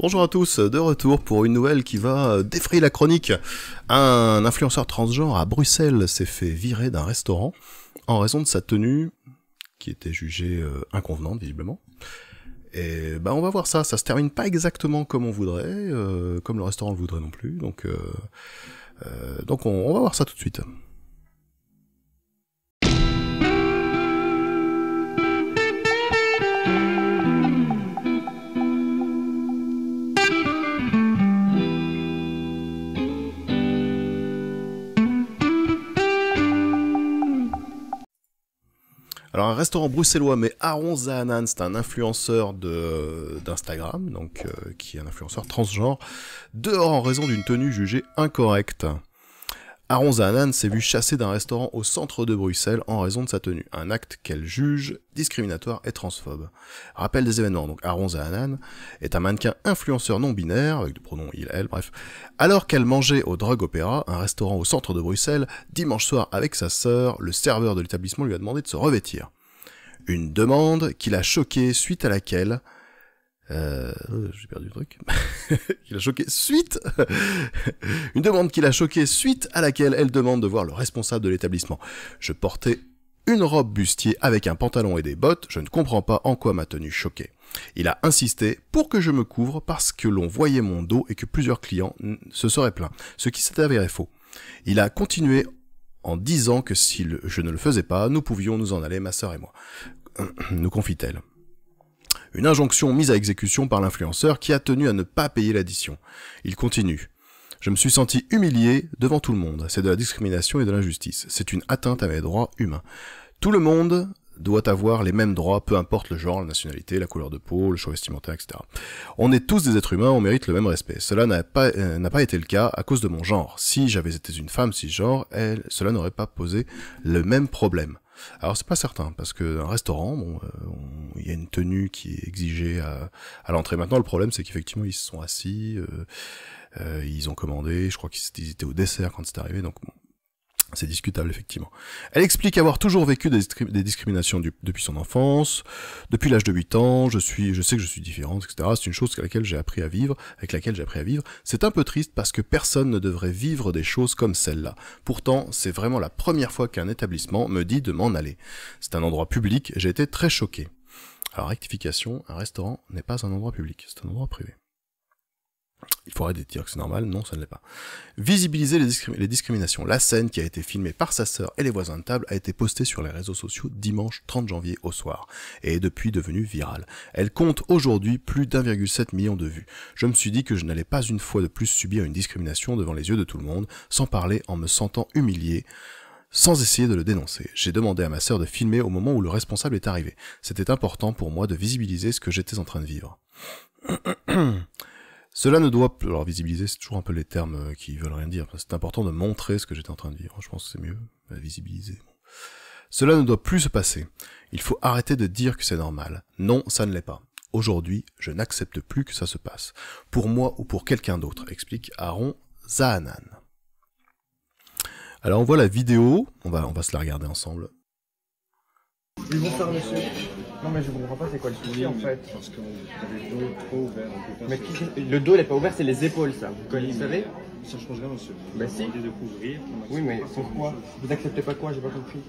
Bonjour à tous, de retour pour une nouvelle qui va défrayer la chronique. Un influenceur transgenre à Bruxelles s'est fait virer d'un restaurant en raison de sa tenue, qui était jugée inconvenante visiblement. Et on va voir ça se termine pas exactement comme on voudrait, comme le restaurant le voudrait non plus, donc on va voir ça tout de suite. Alors un restaurant bruxellois, mais Aaron Zahanan, c'est un influenceur d'Instagram, donc qui est un influenceur transgenre, dehors en raison d'une tenue jugée incorrecte. Aaron Zahanan s'est vu chassé d'un restaurant au centre de Bruxelles en raison de sa tenue, un acte qu'elle juge discriminatoire et transphobe. Rappel des événements, donc Aaron Zahanan est un mannequin influenceur non-binaire, avec le pronom il, elle, bref, alors qu'elle mangeait au Drug Opera, un restaurant au centre de Bruxelles, dimanche soir avec sa sœur, le serveur de l'établissement lui a demandé de se revêtir. Une demande qui l'a choquée suite à laquelle... j'ai perdu le truc. Qui l'a choqué suite. Une demande qui l'a choqué suite à laquelle elle demande de voir le responsable de l'établissement. Je portais une robe bustier avec un pantalon et des bottes. Je ne comprends pas en quoi ma tenue choquait. Il a insisté pour que je me couvre parce que l'on voyait mon dos et que plusieurs clients se seraient plaints, ce qui s'est avéré faux. Il a continué en disant que si je ne le faisais pas, nous pouvions nous en aller, ma sœur et moi. Nous confie-t-elle. Une injonction mise à exécution par l'influenceur qui a tenu à ne pas payer l'addition. Il continue. Je me suis senti humilié devant tout le monde. C'est de la discrimination et de l'injustice. C'est une atteinte à mes droits humains. Tout le monde doit avoir les mêmes droits, peu importe le genre, la nationalité, la couleur de peau, le choix vestimentaire, etc. On est tous des êtres humains, on mérite le même respect. Cela n'a pas été le cas à cause de mon genre. Si j'avais été une femme cisgenre, cela n'aurait pas posé le même problème. Alors c'est pas certain, parce que un restaurant, il y a une tenue qui est exigée à l'entrée. Maintenant le problème c'est qu'effectivement ils se sont assis, ils ont commandé, je crois qu'ils étaient au dessert quand c'est arrivé, donc bon, c'est discutable effectivement. Elle explique avoir toujours vécu des discriminations depuis son enfance, depuis l'âge de 8 ans, je sais que je suis différente, etc. C'est une chose avec laquelle j'ai appris à vivre. C'est un peu triste parce que personne ne devrait vivre des choses comme celle-là. Pourtant, c'est vraiment la première fois qu'un établissement me dit de m'en aller. C'est un endroit public, j'ai été très choqué. Alors rectification, un restaurant n'est pas un endroit public, c'est un endroit privé. Il faut arrêter de dire que c'est normal, non, ça ne l'est pas. Visibiliser les discriminations. La scène qui a été filmée par sa sœur et les voisins de table a été postée sur les réseaux sociaux dimanche 30 janvier au soir, et est depuis devenue virale. Elle compte aujourd'hui plus d'1,7 million de vues. Je me suis dit que je n'allais pas une fois de plus subir une discrimination devant les yeux de tout le monde, sans parler en me sentant humilié, sans essayer de le dénoncer. J'ai demandé à ma sœur de filmer au moment où le responsable est arrivé. C'était important pour moi de visibiliser ce que j'étais en train de vivre. Cela ne doit... Alors visibiliser, c'est toujours un peu les termes qui veulent rien dire. C'est important de montrer ce que j'étais en train de vivre. Je pense que c'est mieux, visibiliser. Cela ne doit plus se passer. Il faut arrêter de dire que c'est normal. Non, ça ne l'est pas. Aujourd'hui, je n'accepte plus que ça se passe. Pour moi ou pour quelqu'un d'autre, explique Aaron Zahanan. Alors on voit la vidéo, on va se la regarder ensemble. Oui, bonsoir monsieur. Non mais je comprends pas c'est quoi le souci en fait. Parce que vous avez le dos trop ouvert, on peut pas. Mais le dos il est pas ouvert, c'est les épaules ça. Vous savez? Ça change rien monsieur. Bah si. Vous de couvrir. Oui mais pourquoi? Vous acceptez pas quoi? J'ai pas compris.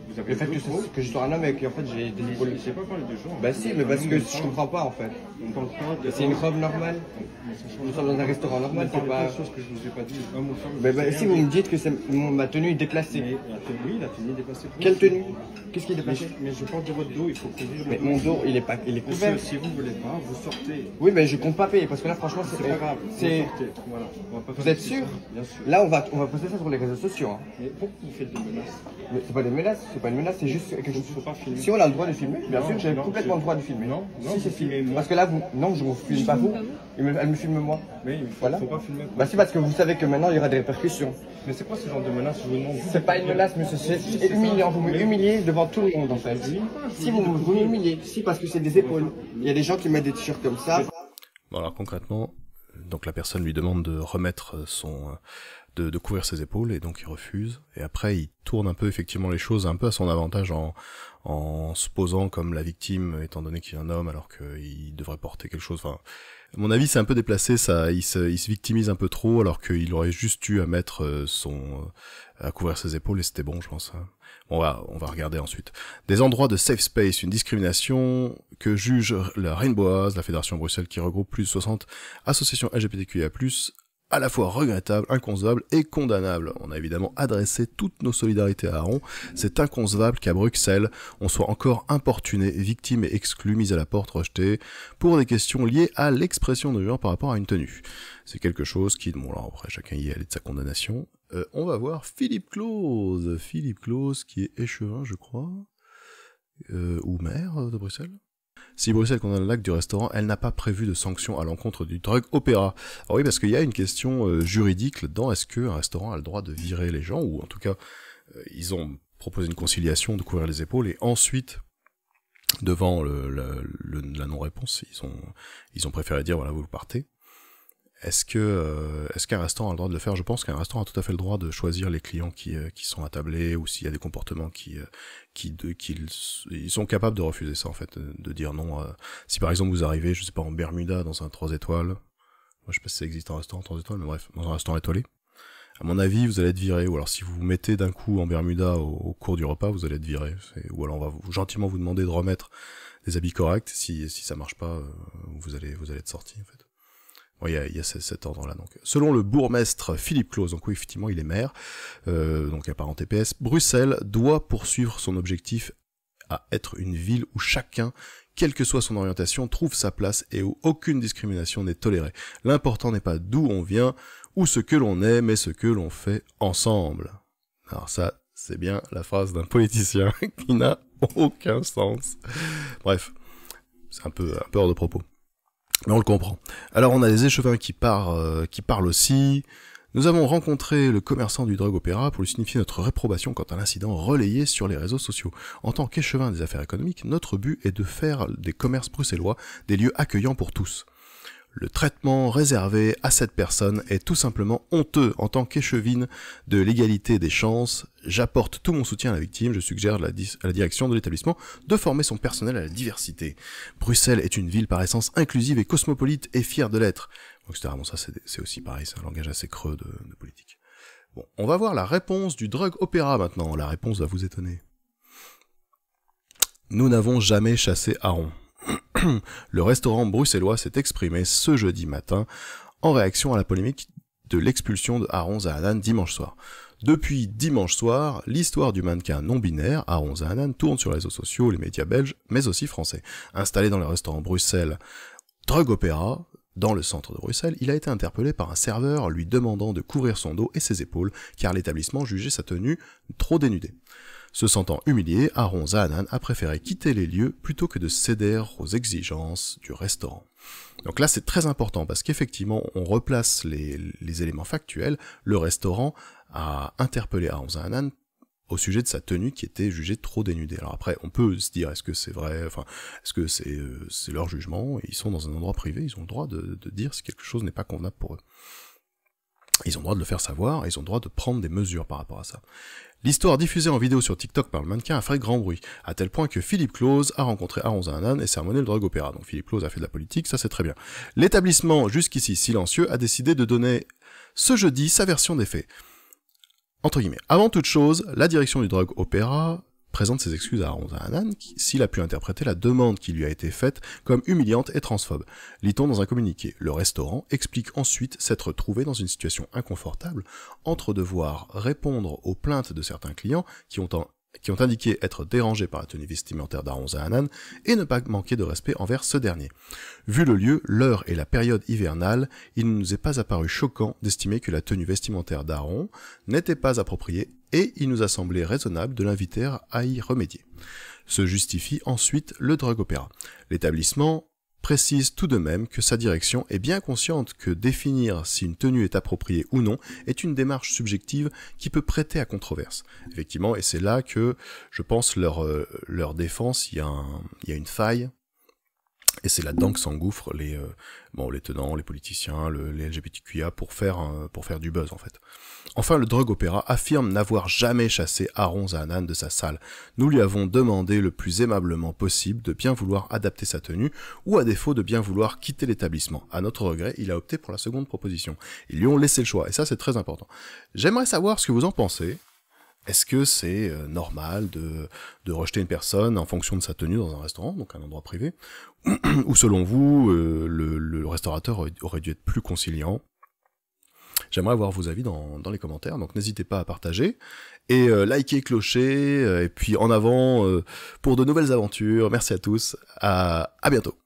Vous avez Le fait que je sois un homme et qu'en fait j'ai des épaules. Je sais pas parler de genre. Bah si, mais parce que je comprends pas en fait. On parle pas de... C'est une robe normale. Nous sommes dans un restaurant normal, c'est pas... chose que je vous ai pas dit. Homme ou femme, Bah si vous me dites que ma tenue est déplacée. Mais oui, la tenue est dépassée. Quelle tenue? Qu'est-ce qui est déplacé? Mais je parle de votre dos, il faut couvrir. Mais mon dos il est couvert. Monsieur, si vous voulez pas, vous sortez. Oui mais je compte pas payer parce que là franchement C'est pas grave. c'est... Vous sortez. Voilà. On va pas Vous faire êtes de sûr? Bien sûr. Là on va poster ça sur les réseaux sociaux. Hein. Mais pourquoi vous faites des menaces? Mais c'est pas des menaces, c'est juste quelque chose. Il faut pas filmer. Si on a le droit de filmer, bien Non, sûr, j'ai non, complètement c'est- le droit de filmer. Non, non, si vous c'est filmez moi. Parce que là, non, je vous filme pas vous. Elle me filme moi. Mais il Voilà. faut pas filmer. Bah si, parce que vous savez que maintenant il y aura des répercussions. Mais c'est quoi ce genre de menace? Je vous demande. C'est pas une menace, monsieur, c'est humiliant. Vous me humiliez devant tout le monde en fait. Si vous m'humiliez, si parce que c'est des épaules. Il y a des gens qui mettent des t-shirts comme ça. Bon alors concrètement, donc la personne lui demande de remettre son de couvrir ses épaules, et donc il refuse. Et après, il tourne un peu effectivement les choses un peu à son avantage en se posant comme la victime, étant donné qu'il est un homme, alors qu'il devrait porter quelque chose. Enfin, à mon avis, c'est un peu déplacé. Ça, il se victimise un peu trop, alors qu'il aurait juste eu à mettre à couvrir ses épaules, et c'était bon, je pense. Bon, on va regarder ensuite. Des endroits de safe space, une discrimination que juge la Rainbowaz, la fédération Bruxelles qui regroupe plus de 60 associations LGBTQIA+, à la fois regrettable, inconcevable et condamnable. On a évidemment adressé toutes nos solidarités à Aaron. C'est inconcevable qu'à Bruxelles, on soit encore importuné, victime et exclu, mis à la porte, rejeté, pour des questions liées à l'expression de genre par rapport à une tenue. C'est quelque chose qui, bon alors après chacun y est allé de sa condamnation. On va voir Philippe Claus, qui est échevin je crois, ou maire de Bruxelles. Si Bruxelles condamne l'acte du restaurant, elle n'a pas prévu de sanctions à l'encontre du drug opéra. Alors oui, parce qu'il y a une question juridique là-dedans. Est-ce qu'un restaurant a le droit de virer les gens, ou en tout cas, ils ont proposé une conciliation de couvrir les épaules, et ensuite, devant la non-réponse, ils ont préféré dire voilà, vous partez. Est-ce qu'un restaurant a le droit de le faire? Je pense qu'un restaurant a tout à fait le droit de choisir les clients qui sont attablés, ou s'il y a des comportements ils sont capables de refuser ça en fait, de dire non. Si par exemple vous arrivez, je sais pas, en Bermuda dans un 3 étoiles, moi je sais pas si ça existe un restaurant 3 étoiles, mais bref, dans un restaurant étoilé, à mon avis vous allez être viré, ou alors si vous vous mettez d'un coup en Bermuda au cours du repas, vous allez être viré, ou alors on va gentiment vous demander de remettre des habits corrects. Si ça marche pas, vous allez être sorti en fait. Bon, il y a cet ordre-là. Donc, selon le bourgmestre Philippe Claus, donc oui, effectivement, il est maire, donc apparent TPS, Bruxelles doit poursuivre son objectif à être une ville où chacun, quelle que soit son orientation, trouve sa place et où aucune discrimination n'est tolérée. L'important n'est pas d'où on vient ou ce que l'on est, mais ce que l'on fait ensemble. Alors ça, c'est bien la phrase d'un politicien qui n'a aucun sens. Bref, c'est un peu hors de propos. Mais on le comprend. Alors on a les échevins qui parlent aussi. Nous avons rencontré le commerçant du drug opéra pour lui signifier notre réprobation quant à l'incident relayé sur les réseaux sociaux. En tant qu'échevin des affaires économiques, notre but est de faire des commerces bruxellois des lieux accueillants pour tous. Le traitement réservé à cette personne est tout simplement honteux. En tant qu'échevine de l'égalité des chances, j'apporte tout mon soutien à la victime. Je suggère à la direction de l'établissement de former son personnel à la diversité. Bruxelles est une ville par essence inclusive et cosmopolite et fière de l'être. Donc bon, ça c'est aussi pareil, c'est un langage assez creux de politique. Bon, on va voir la réponse du drug opéra maintenant. La réponse va vous étonner. Nous n'avons jamais chassé Aaron. Le restaurant bruxellois s'est exprimé ce jeudi matin en réaction à la polémique de l'expulsion de Aaron Zahanan dimanche soir. Depuis dimanche soir, l'histoire du mannequin non-binaire Aaron Zahanan tourne sur les réseaux sociaux, les médias belges, mais aussi français. Installé dans le restaurant Bruxelles Drug Opéra, dans le centre de Bruxelles, il a été interpellé par un serveur lui demandant de couvrir son dos et ses épaules, car l'établissement jugeait sa tenue trop dénudée. Se sentant humilié, Aaron Zahanan a préféré quitter les lieux plutôt que de céder aux exigences du restaurant. Donc là, c'est très important parce qu'effectivement, on replace les éléments factuels. Le restaurant a interpellé Aaron Zahanan au sujet de sa tenue qui était jugée trop dénudée. Alors après, on peut se dire, est-ce que c'est vrai, enfin, est-ce que c'est leur jugement, et ils sont dans un endroit privé, ils ont le droit de dire si quelque chose n'est pas convenable pour eux. Ils ont le droit de le faire savoir, et ils ont le droit de prendre des mesures par rapport à ça. L'histoire diffusée en vidéo sur TikTok par le mannequin a fait grand bruit, à tel point que Philippe Claus a rencontré Aaron Zahanan et sermonné le drug opéra. Donc Philippe Claus a fait de la politique, ça c'est très bien. L'établissement, jusqu'ici silencieux, a décidé de donner ce jeudi sa version des faits. Entre guillemets. Avant toute chose, la direction du drug opéra présente ses excuses à Aaron Zahanan, s'il a pu interpréter la demande qui lui a été faite comme humiliante et transphobe. Lit-on dans un communiqué. Le restaurant explique ensuite s'être trouvé dans une situation inconfortable entre devoir répondre aux plaintes de certains clients qui ont indiqué être dérangés par la tenue vestimentaire d'Aaron Zahanan et ne pas manquer de respect envers ce dernier. Vu le lieu, l'heure et la période hivernale, il ne nous est pas apparu choquant d'estimer que la tenue vestimentaire d'Aaron n'était pas appropriée et il nous a semblé raisonnable de l'inviter à y remédier. Se justifie ensuite le drug opéra. L'établissement précise tout de même que sa direction est bien consciente que définir si une tenue est appropriée ou non est une démarche subjective qui peut prêter à controverse. Effectivement, et c'est là que, je pense, leur défense, il y a une faille. Et c'est là-dedans que s'engouffrent les tenants, les politiciens, les LGBTQIA pour faire du buzz en fait. Enfin, le Drug Opera affirme n'avoir jamais chassé Aaron Zahanan de sa salle. Nous lui avons demandé le plus aimablement possible de bien vouloir adapter sa tenue, ou à défaut de bien vouloir quitter l'établissement. À notre regret, il a opté pour la seconde proposition. Ils lui ont laissé le choix, et ça c'est très important. J'aimerais savoir ce que vous en pensez. Est-ce que c'est normal de rejeter une personne en fonction de sa tenue dans un restaurant, donc un endroit privé, ou selon vous, le restaurateur aurait dû être plus conciliant? J'aimerais avoir vos avis dans les commentaires, donc n'hésitez pas à partager, et likez, clocher, et puis en avant pour de nouvelles aventures. Merci à tous, à bientôt.